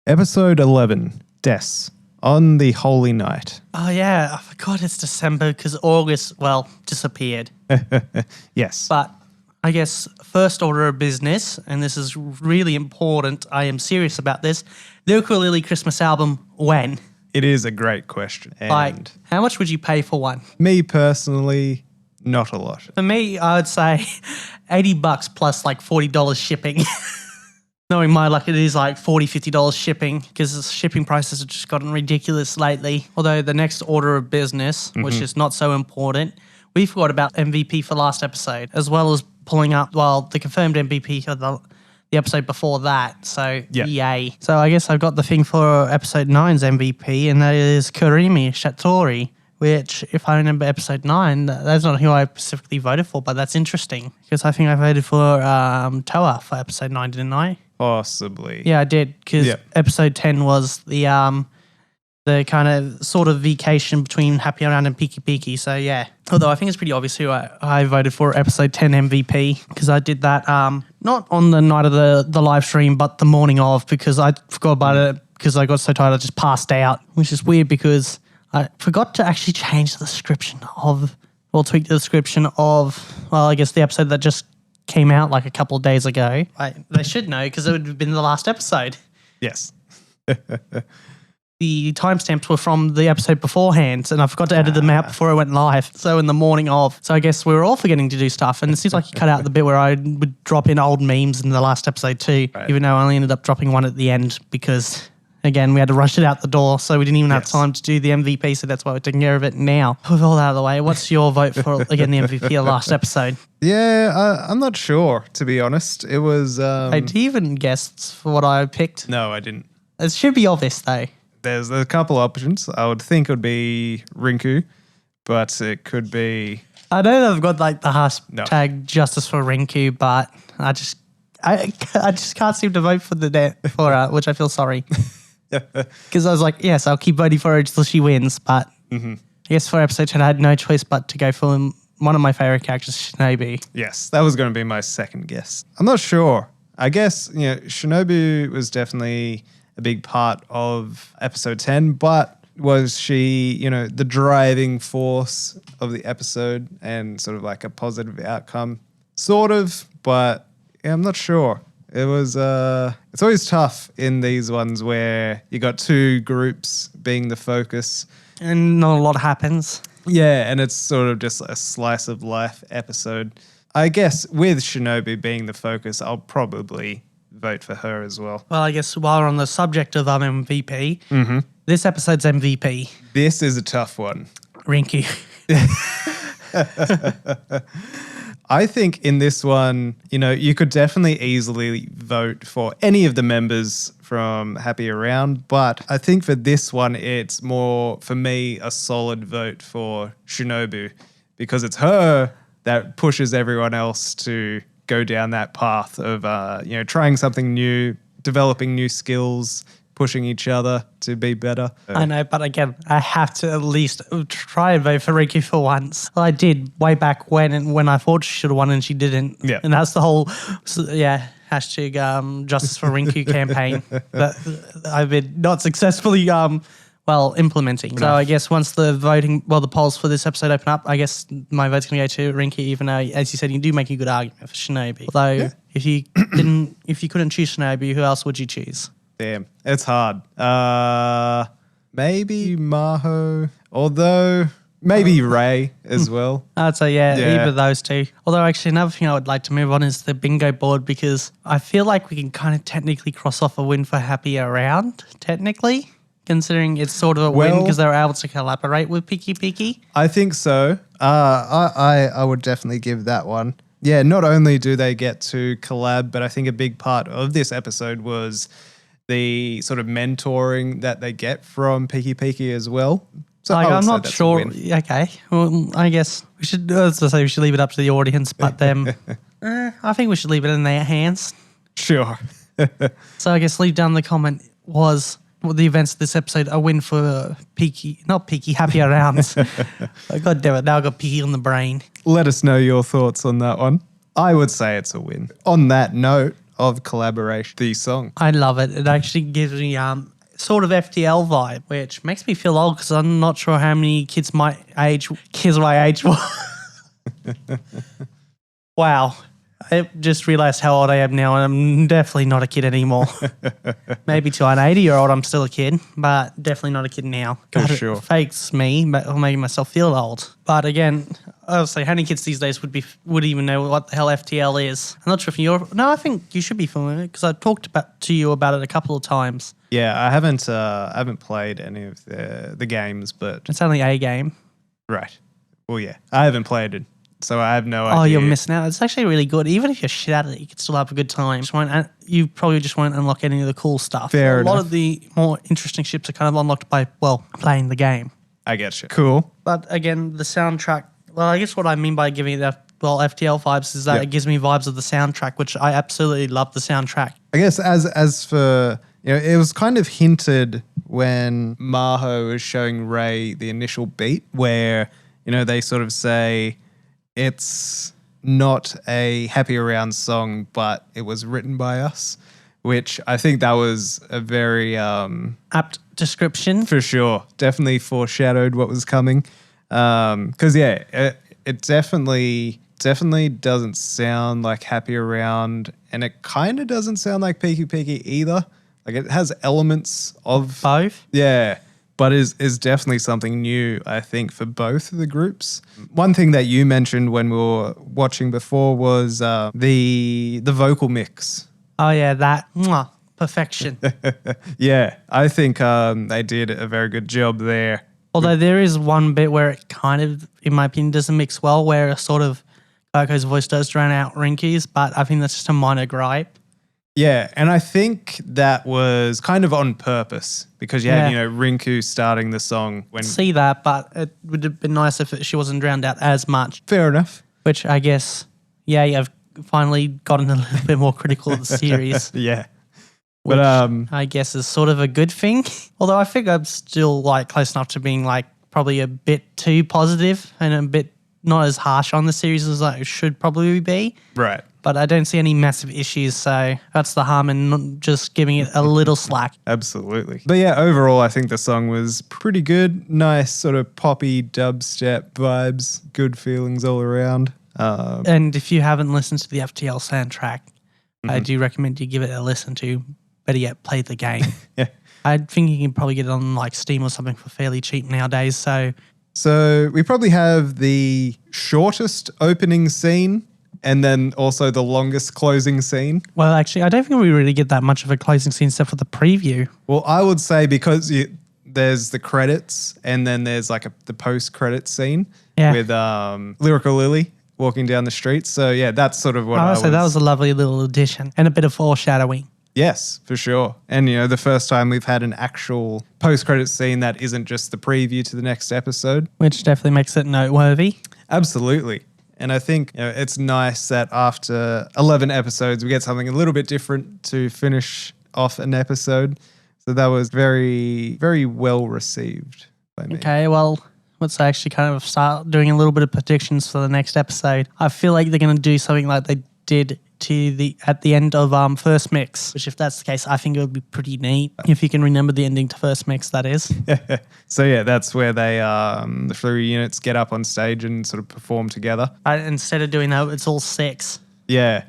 Episode 11, Des, on the Holy Night. Oh, yeah. I forgot it's December because August, disappeared. Yes. But I guess first order of business, and this is really important, I am serious about this, the Ukulele Christmas album, when? It is a great question. And how much would you pay for one? me personally, not a lot. For me, I would say $80 plus like $40 shipping. Knowing my luck, it is like $40, $50 shipping because the shipping prices have just gotten ridiculous lately. Although the next order of business, which is not so important, we forgot about MVP for last episode, as well as pulling up, the confirmed MVP for the episode before that. So, yay. So I guess I've got the thing for episode 9's MVP, and that is Karimi Shatori, which, if I remember episode 9, that's not who I specifically voted for, but that's interesting because I think I voted for Toa for episode 9, didn't I? Possibly. Yeah, I did, because episode 10 was the kind of sort of vacation between Happy Around and Peaky Peaky. So, yeah. Although I think it's pretty obvious who I voted for episode 10 MVP, because I did that not on the night of the live stream, but the morning of, because I forgot about it because I got so tired I just passed out, which is weird because I forgot to actually change the description tweak the description of, I guess the episode that just came out like a couple of days ago. They should know because it would have been the last episode. Yes. The timestamps were from the episode beforehand, and I forgot to edit them out before it went live. So in the morning of. So I guess we were all forgetting to do stuff, and it seems like you cut out the bit where I would drop in old memes in the last episode too, even though I only ended up dropping one at the end because, again, we had to rush it out the door, so we didn't even have time to do the MVP, so that's why we're taking care of it now. With all that out of the way, what's your vote for, again, the MVP of last episode? Yeah, I'm not sure, to be honest. It was... Hey, do you even guess for what I picked? No, I didn't. It should be obvious, though. There's a couple options. I would think it would be Rinku, but it could be... I know they've got like the hashtag Justice for Rinku, but I just can't seem to vote for her, which I feel sorry. Because I was like, yes, I'll keep voting for her until she wins. But I guess for episode 10, I had no choice but to go for one of my favorite characters, Shinobi. Yes, that was going to be my second guess. I'm not sure. I guess, Shinobu was definitely a big part of episode 10, but was she, the driving force of the episode and sort of like a positive outcome? Sort of, but I'm not sure. It was, it's always tough in these ones where you got two groups being the focus. And not a lot happens. Yeah, and it's sort of just a slice of life episode. I guess with Shinobi being the focus, I'll probably vote for her as well. Well, I guess while we're on the subject of MVP, this episode's MVP. This is a tough one. Rinku. I think in this one, you could definitely easily vote for any of the members from Happy Around, but I think for this one, it's more, for me, a solid vote for Shinobu because it's her that pushes everyone else to go down that path of, trying something new, developing new skills, pushing each other to be better. I know, but again, I have to at least try and vote for Rinku for once. Well, I did way back when I thought she should have won and she didn't. Yeah. And that's the whole, hashtag Justice for Rinku campaign that I've been not successfully implementing. So I guess once the polls for this episode open up, I guess my vote's going to go to Rinku, even though, as you said, you do make a good argument for Shinobi. Although, if you couldn't choose Shinobi, who else would you choose? Damn, it's hard. Maybe Maho, although maybe Ray as well. I'd say, either of those two. Although, actually, another thing I would like to move on is the bingo board, because I feel like we can kind of technically cross off a win for Happy Around, technically, considering it's sort of a win because they were able to collaborate with Peaky Peaky. I think so. I would definitely give that one. Yeah, not only do they get to collab, but I think a big part of this episode was the sort of mentoring that they get from Peaky Peaky as well. So I'm not sure. Okay, well, I guess we should. We should leave it up to the audience, but I think we should leave it in their hands. Sure. So I guess leave down the comment was the events of this episode a win for Happy Around. God damn it! Now I got Peaky on the brain. Let us know your thoughts on that one. I would say it's a win. On that note, of collaboration, the song. I love it. It actually gives me sort of FTL vibe, which makes me feel old because I'm not sure how many kids my age were. Wow. I just realized how old I am now, and I'm definitely not a kid anymore. Maybe to an 80-year-old, I'm still a kid, but definitely not a kid now. For God, sure. It fakes me, but making myself feel old. But again, obviously, how many kids these days would even know what the hell FTL is? I'm not sure if you're. No, I think you should be familiar because I talked to you about it a couple of times. Yeah, I haven't played any of the games, but It's only a game. right. Well, yeah, I haven't played it, so I have no idea. Oh, you're missing out. It's actually really good. Even if you're shit at it, you can still have a good time. You probably just won't unlock any of the cool stuff. Fair A lot enough. of the more interesting ships are kind of unlocked by, well, playing the game. I get you. Cool. But again, the soundtrack, well, I guess what I mean by giving it that, well, FTL vibes is that Yeah. it gives me vibes of the soundtrack, which I absolutely love the soundtrack. I guess as for, it was kind of hinted when Maho was showing Ray the initial beat where, they sort of say it's not a happy around song, but it was written by us, which I think that was a very Apt description. for sure, definitely foreshadowed what was coming. Because it definitely doesn't sound like happy around, and it kind of doesn't sound like peaky peaky either. Like it has elements of Both. yeah, but is definitely something new, I think, for both of the groups. One thing that you mentioned when we were watching before was the vocal mix. Oh, yeah, that. Mwah, perfection. Yeah, I think they did a very good job there. Although there is one bit where it kind of, in my opinion, doesn't mix well, where a sort of Koko's voice does drown out Rinky's, but I think that's just a minor gripe. Yeah, and I think that was kind of on purpose because you had, Yeah. Rinku starting the song when... See that, but it would have been nice if she wasn't drowned out as much, Fair enough. which I guess, yeah, you've finally gotten a little bit more critical of the series, Yeah. which But I guess is sort of a good thing. Although I think I'm still close enough to being probably a bit too positive and a bit not as harsh on the series as I should probably be. right. But I don't see any massive issues, so that's the harm in not just giving it a little slack. Absolutely. But yeah, overall, I think the song was pretty good. Nice sort of poppy dubstep vibes. Good feelings all around. And if you haven't listened to the FTL soundtrack, I do recommend you give it a listen to. Better yet, play the game. Yeah. I think you can probably get it on Steam or something for fairly cheap nowadays. So we probably have the shortest opening scene and then also the longest closing scene. Well, actually, I don't think we really get that much of a closing scene except for the preview. Well, I would say because there's the credits and then there's the post-credits scene Yeah. with Lyrical Lily walking down the street. So yeah, that's sort of what I I would was... say that was a lovely little addition and a bit of foreshadowing. Yes, for sure. And, the first time we've had an actual post-credits scene that isn't just the preview to the next episode. Which definitely makes it noteworthy. Absolutely. And I think it's nice that after 11 episodes, we get something a little bit different to finish off an episode. So that was very, very well received by me. Okay, well, let's actually kind of start doing a little bit of predictions for the next episode. I feel like they're going to do something like they did at the end of First Mix, which if that's the case, I think it would be pretty neat. If you can remember the ending to First Mix, that is. So yeah, that's where they the 3 units get up on stage and sort of perform together. Instead of doing that, it's all 6. Yeah.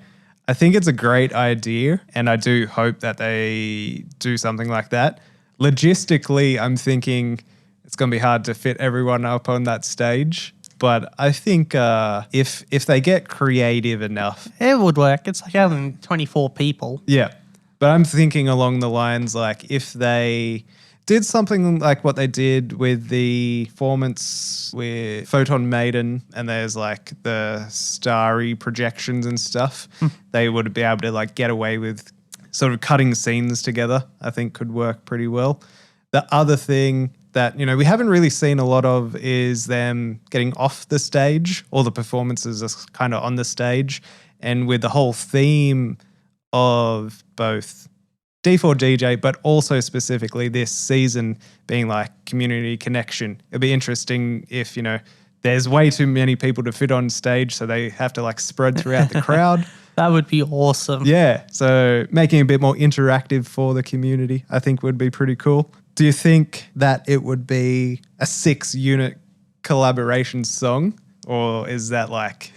I think it's a great idea, and I do hope that they do something like that. Logistically, I'm thinking it's going to be hard to fit everyone up on that stage. But I think if they get creative enough... It would work. It's only 24 people. Yeah. But I'm thinking along the lines if they did something like what they did with the performance with Photon Maiden and there's the starry projections and stuff, they would be able to get away with sort of cutting scenes together, I think could work pretty well. The other thing that, we haven't really seen a lot of is them getting off the stage. All the performances are kind of on the stage. And with the whole theme of both D4DJ, but also specifically this season being community connection, it'd be interesting if, there's way too many people to fit on stage, so they have to like spread throughout the crowd. That would be awesome. Yeah, so making it a bit more interactive for the community, I think would be pretty cool. Do you think that it would be a 6-unit collaboration song, or is that like...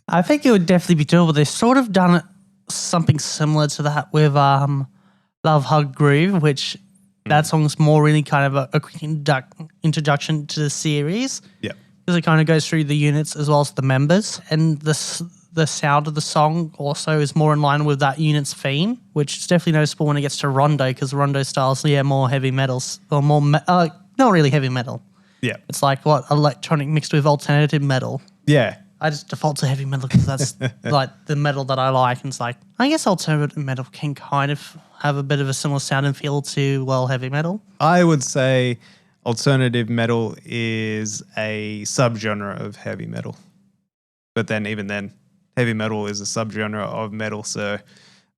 I think it would definitely be doable. They've sort of done something similar to that with Love Hug Groove, which that song's more really kind of a quick introduction to the series. Yeah. Because it kind of goes through the units as well as the members. And the sound of the song also is more in line with that unit's theme, which is definitely noticeable when it gets to Rondo, because Rondo styles, more heavy metals, or more, not really heavy metal. Yeah. It's like electronic mixed with alternative metal. Yeah. I just default to heavy metal because that's like the metal that I like. And it's like, I guess alternative metal can kind of have a bit of a similar sound and feel to, heavy metal. I would say alternative metal is a subgenre of heavy metal. But then even then, heavy metal is a subgenre of metal. So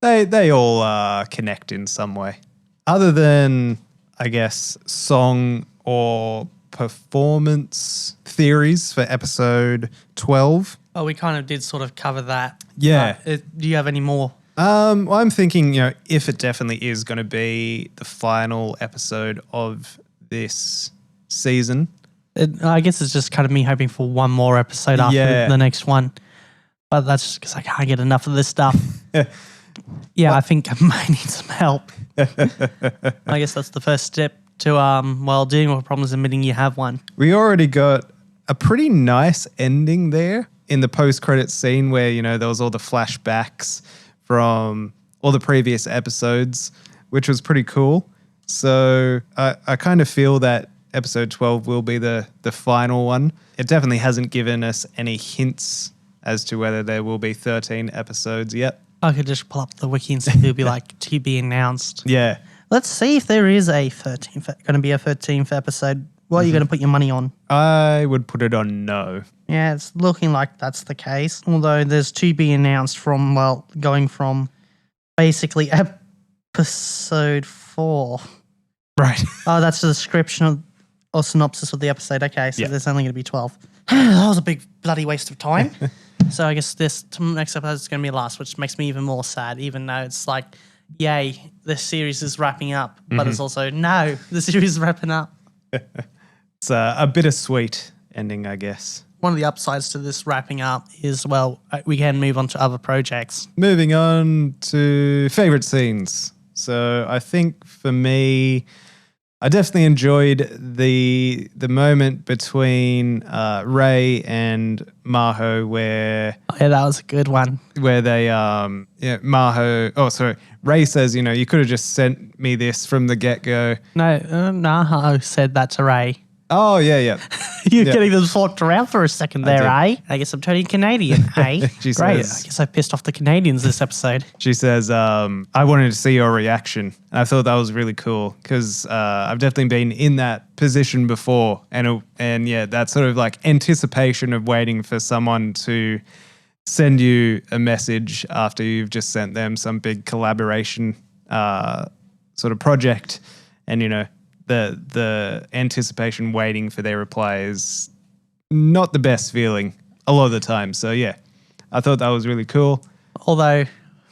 they all connect in some way. Other than, I guess, song or performance theories for episode 12. Oh, we kind of did sort of cover that. Yeah. Do you have any more? Well, I'm thinking, if it definitely is going to be the final episode of this season. I guess it's just kind of me hoping for one more episode after the next one. But that's just because I can't get enough of this stuff. I think I might need some help. I guess that's the first step to dealing with problems, admitting you have one. We already got a pretty nice ending there in the post-credits scene where, there was all the flashbacks from all the previous episodes, which was pretty cool. So I kind of feel that episode 12 will be the final one. It definitely hasn't given us any hints as to whether there will be 13 episodes yet. I could just pull up the wiki and see it'll be like to be announced. Yeah. Let's see if there is going to be a 13th episode. What are you going to put your money on? I would put it on no. Yeah, it's looking like that's the case. Although there's to be announced from, going from basically episode 4. Right. Oh, that's the description or synopsis of the episode. Okay, so there's only going to be 12. That was a big bloody waste of time. So I guess this next episode is going to be last, which makes me even more sad, even though it's like, yay, the series is wrapping up. But it's also, no, the series is wrapping up. It's a bittersweet ending, I guess. One of the upsides to this wrapping up is, we can move on to other projects. Moving on to favorite scenes. So I think for me, I definitely enjoyed the moment between Ray and Maho where... Oh, yeah, that was a good one. Where they, Ray says, you could have just sent me this from the get-go. No, Maho said that to Ray. Oh, yeah. You're getting them forked around for a second there, eh? I guess I'm turning Canadian, eh? She Great. says, I guess I pissed off the Canadians this episode. She says, I wanted to see your reaction. And I thought that was really cool because I've definitely been in that position before. And that sort of like anticipation of waiting for someone to send you a message after you've just sent them some big collaboration sort of project. And, the anticipation waiting for their reply is not the best feeling a lot of the time. So, yeah, I thought that was really cool. Although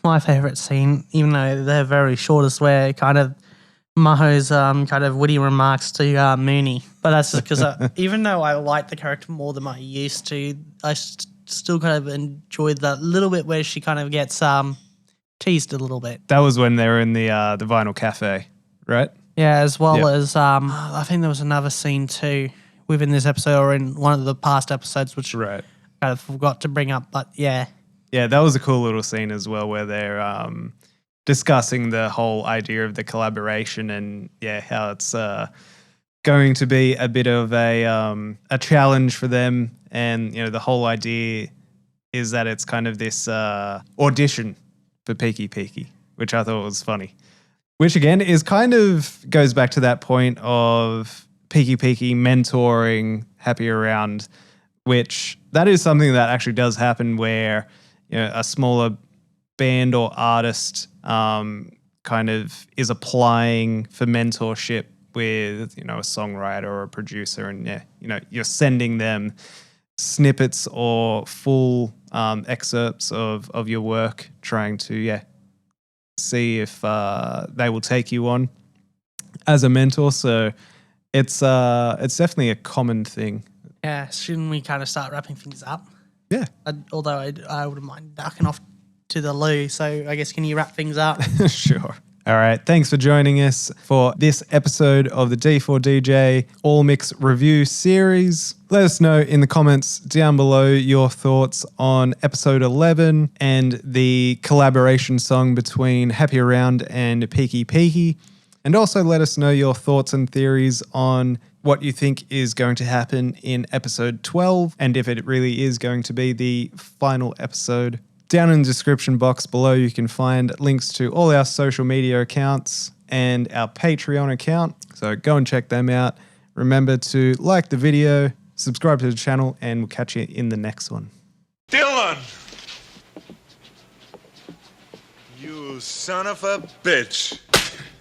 my favourite scene, even though they're very short, is where kind of Maho's kind of witty remarks to Mooney. But that's just because even though I like the character more than I used to, I still kind of enjoyed that little bit where she kind of gets teased a little bit. That was when they were in the Vinyl Cafe, right? Yeah, as well as I think there was another scene too within this episode or in one of the past episodes, which I kind of forgot to bring up. But yeah. Yeah, that was a cool little scene as well where they're discussing the whole idea of the collaboration and how it's going to be a bit of a challenge for them. And, the whole idea is that it's kind of this audition for Peaky Peaky, which I thought was funny. Which again is kind of goes back to that point of Peaky Peaky mentoring Happy Around, which that is something that actually does happen where a smaller band or artist kind of is applying for mentorship with a songwriter or a producer, and you're sending them snippets or full excerpts of your work, trying to see if they will take you on as a mentor. So it's definitely a common thing. Yeah, shouldn't we kind of start wrapping things up? Yeah. Although I wouldn't mind ducking off to the loo. So I guess, can you wrap things up? Sure. All right. Thanks for joining us for this episode of the D4DJ All Mix Review Series. Let us know in the comments down below your thoughts on episode 11 and the collaboration song between Happy Around and Peaky Peaky. And also let us know your thoughts and theories on what you think is going to happen in episode 12 and if it really is going to be the final episode. Down in the description box below, you can find links to all our social media accounts and our Patreon account. So go and check them out. Remember to like the video, subscribe to the channel, and we'll catch you in the next one. Dylan! You son of a bitch.